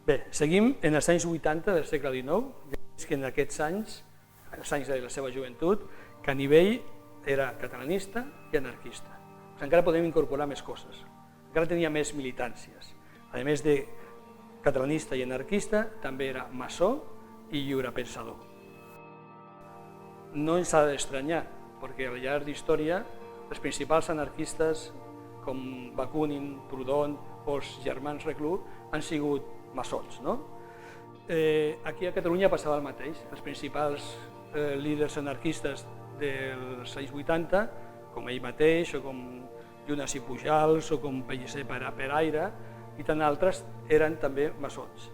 Bé, seguim en els anys 80 del segle XIX, que en aquests anys, els anys de la seva joventut, Canivell era catalanista i anarquista. Encara podem incorporar més coses, encara tenia més militàncies. A més de catalanista i anarquista, també era maçó i lliurepensador. No ens ha d'estranyar, perquè al llarg d'història els principals anarquistes com Bakunin, Proudhon o els germans Reclus han sigut maçons. Aquí a Catalunya passava el mateix. Els principals líders anarquistes dels anys 80, com ell mateix, o com Llunes i Pujals, o com Pellicer Peraire, i tant altres, eren també maçons.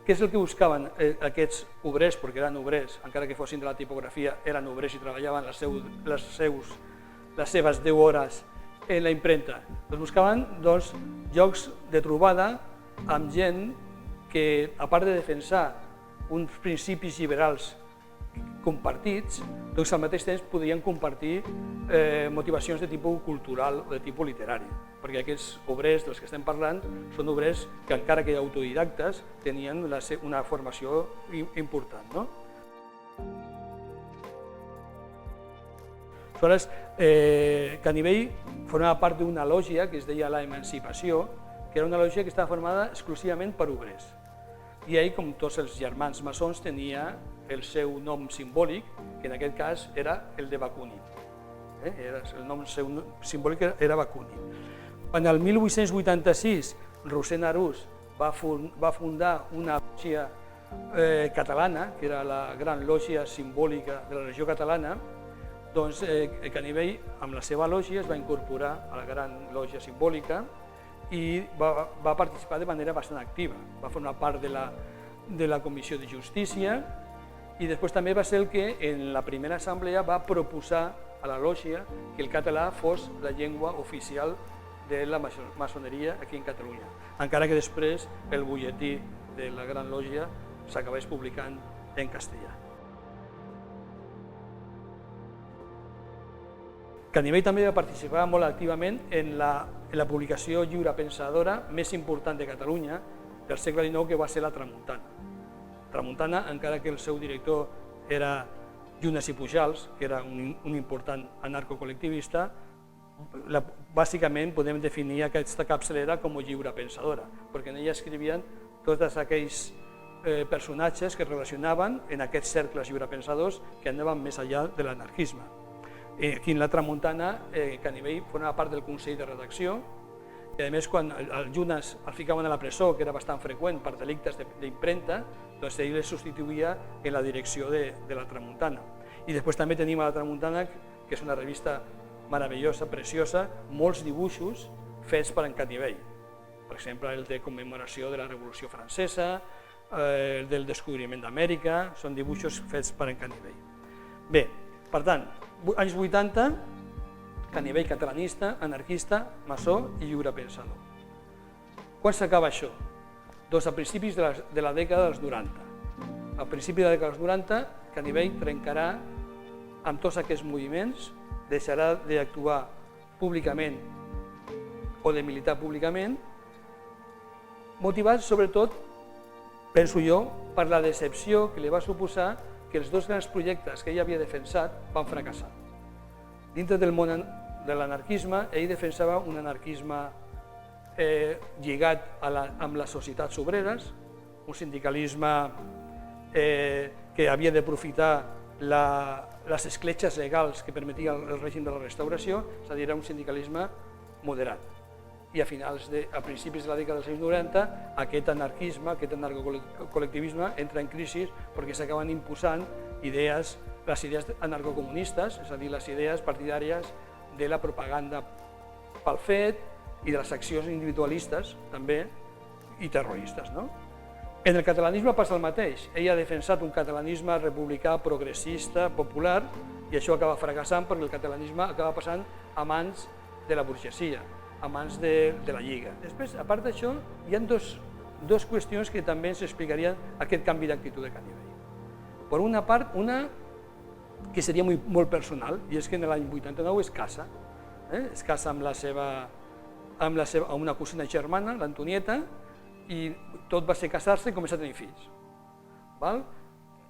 Què és el que buscaven aquests obrers, perquè eren obrers, encara que fossin de la tipografia, eren obrers i treballaven les seves 10 hores en la impremta? Buscaven llocs de trobada amb gent que, a part de defensar uns principis liberals compartits, al mateix temps podrien compartir motivacions de tipus cultural o de tipus literari, perquè aquests obrers dels que estem parlant són obrers que, encara que autodidactes, tenien una formació important. Aleshores, Canivell formava part d'una lògia que es deia la Emancipació, que era una lògia que estava formada exclusivament per obrers. I ell, com tots els germans maçons, tenia el seu nom simbòlic, que en aquest cas era el de Bakunin. El nom simbòlic era Bakunin. Quan el 1886 Roser Arús va fundar una lògia catalana, que era la gran lògia simbòlica de la regió catalana, doncs Canivell, amb la seva lògia, es va incorporar a la gran lògia simbòlica i va participar de manera bastant activa. Va formar part de la Comissió de Justícia i després també va ser el que en la primera assemblea va proposar a la lògia que el català fos la llengua oficial de la maçoneria aquí en Catalunya, encara que després el butlletí de la gran lògia s'acabés publicant en castellà. Canivell també va participar molt activament en la publicació lliurepensadora més important de Catalunya del segle XIX, que va ser la Tramuntana. Tramuntana, encara que el seu director era Llunes i Pujals, que era un important anarcocol·lectivista, bàsicament podem definir aquesta capçalera com a lliurepensadora, perquè en ella escrivien tots aquells personatges que relacionaven en aquests cercles lliurepensadors que anaven més enllà de l'anarquisme. Aquí en la Tramuntana, Canivell formava part del Consell de Redacció i, a més, quan el Llunes el ficaven a la presó, que era bastant freqüent per delictes d'impremta, doncs ell les substituïa en la direcció de la Tramuntana. I després també tenim a la Tramuntana, que és una revista meravellosa, preciosa, molts dibuixos fets per en Canivell. Per exemple, el de commemoració de la Revolució Francesa, el del descobriment d'Amèrica, són dibuixos fets per en Canivell. Bé, per tant, anys 80, Canivell catalanista, anarquista, maçó i lliurepensador. Quan s'acaba això? Doncs a principis de la dècada dels 90. A principis de la dècada dels 90, Canivell trencarà amb tots aquests moviments, deixarà d'actuar públicament o de militar públicament, motivat sobretot, penso jo, per la decepció que li va suposar que els dos grans projectes que ell havia defensat van fracassar. Dintre del món de l'anarquisme, ell defensava un anarquisme lligat amb les societats obreres, un sindicalisme que havia d'aprofitar les escletxes legals que permetia el règim de la restauració, és a dir, era un sindicalisme moderat. I a principis de la dècada dels anys 90, aquest anarquisme, aquest anarcocol·lectivisme entra en crisi perquè s'acaben imposant les idees anarcocomunistes, és a dir, les idees partidàries de la propaganda pel fet i de les accions individualistes també i terroristes. En el catalanisme passa el mateix. Ell ha defensat un catalanisme republicà, progressista, popular, i això acaba fracassant perquè el catalanisme acaba passant a mans de la burgesia, a mans de la Lliga. Després, a part d'això, hi ha dues qüestions que també ens explicarien aquest canvi d'actitud de Canivell. Per una part, una que seria molt personal, i és que en l'any 89 es casa. Es casa amb una cosina germana, l'Antonieta, i tot va ser casar-se i començar a tenir fills.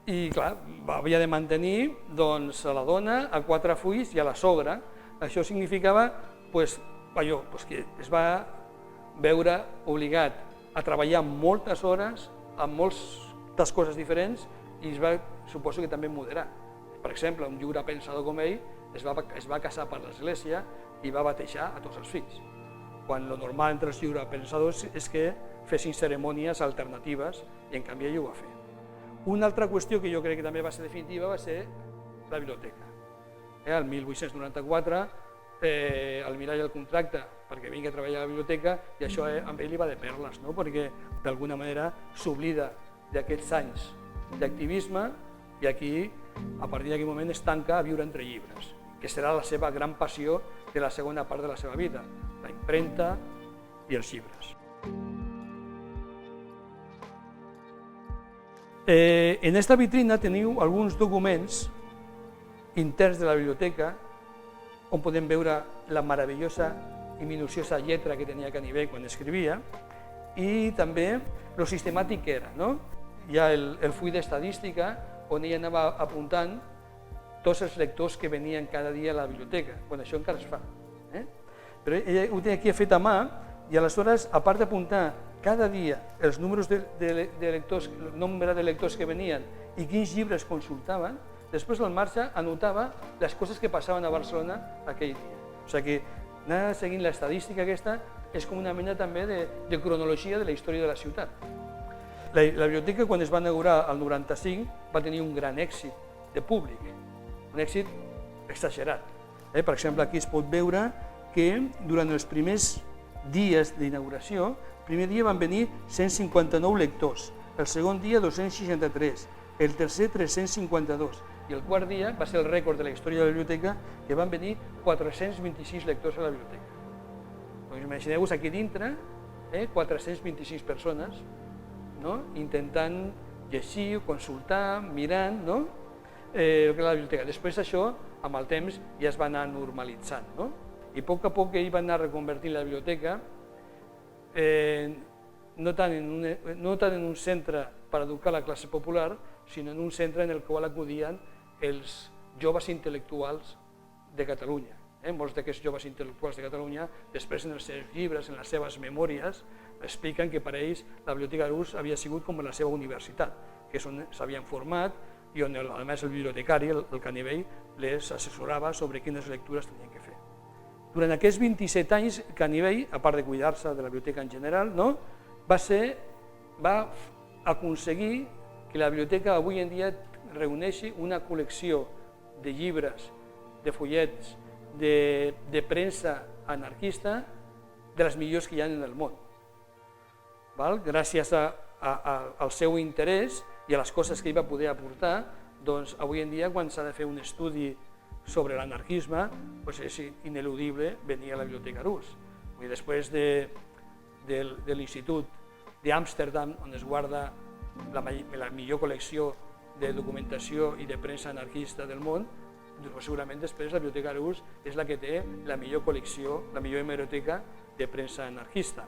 I clar, havia de mantenir a la dona, a 4 fills i a la sogra. Això significava que es va veure obligat a treballar moltes hores, amb moltes coses diferents, i suposo que també moderar. Per exemple, un lliure pensador com ell es va casar per l'església i va batejar a tots els fills, quan el normal entre els lliurepensadors és que fessin cerimònies alternatives, i en canvi ell ho va fer. Una altra qüestió que jo crec que també va ser definitiva va ser la biblioteca. El 1894 el mirall el contracte perquè vingui a treballar a la biblioteca, i això amb ell li va de perles, perquè d'alguna manera s'oblida d'aquests anys d'activisme, i aquí, a partir d'aquell moment, es tanca a viure entre llibres, que serà la seva gran passió de la segona part de la seva vida, la impremta i els llibres. En aquesta vitrina teniu alguns documents interns de la biblioteca on podem veure la meravellosa i minuciosa lletra que tenia Canivell quan escrivia, i també lo sistemàtic que era. Hi ha el full d'estadística on ell anava apuntant tots els lectors que venien cada dia a la biblioteca. Això encara es fa. Però ell ho tenia aquí fet a mà, i aleshores, a part d'apuntar cada dia els números de lectors, el nombre de lectors que venien i quins llibres consultaven, després al marge anotava les coses que passaven a Barcelona aquell dia. O sigui que anar seguint l'estadística aquesta és com una mena també de cronologia de la història de la ciutat. La biblioteca, quan es va inaugurar el 95, va tenir un gran èxit de públic, un èxit exagerat. Per exemple, aquí es pot veure que durant els primers dies d'inauguració, el primer dia van venir 159 lectors, el segon dia 263, el tercer 352, i el quart dia va ser el rècord de la història de la biblioteca, que van venir 426 lectors a la biblioteca. Doncs imagineu-vos aquí dintre 426 persones intentant llegir, consultar, mirant el que era la biblioteca. Després això, amb el temps, ja es va anar normalitzant. I a poc ell va anar reconvertint la biblioteca no tant en un centre per educar la classe popular, sinó en un centre en el qual acudien els joves intel·lectuals de Catalunya. Molts d'aquests joves intel·lectuals de Catalunya, després en els seus llibres, en les seves memòries, expliquen que per ells la Biblioteca Arús havia sigut com la seva universitat, que és on s'havien format i on, a més, el bibliotecari, el Canivell, les assessorava sobre quines lectures tenien que fer. Durant aquests 27 anys, Canivell, a part de cuidar-se de la biblioteca en general, va aconseguir que la biblioteca avui en dia reuneixi una col·lecció de llibres, de fullets, de premsa anarquista de les millors que hi ha en el món. Gràcies al seu interès i a les coses que ell va poder aportar, doncs avui en dia, quan s'ha de fer un estudi sobre l'anarquisme, és ineludible venir a la Biblioteca Arús. Després de l'Institut d'Amsterdam, on es guarda la millor col·lecció de documentació i de premsa anarquista del món, segurament després la Biblioteca Arús és la que té la millor col·lecció, la millor hemeroteca de premsa anarquista.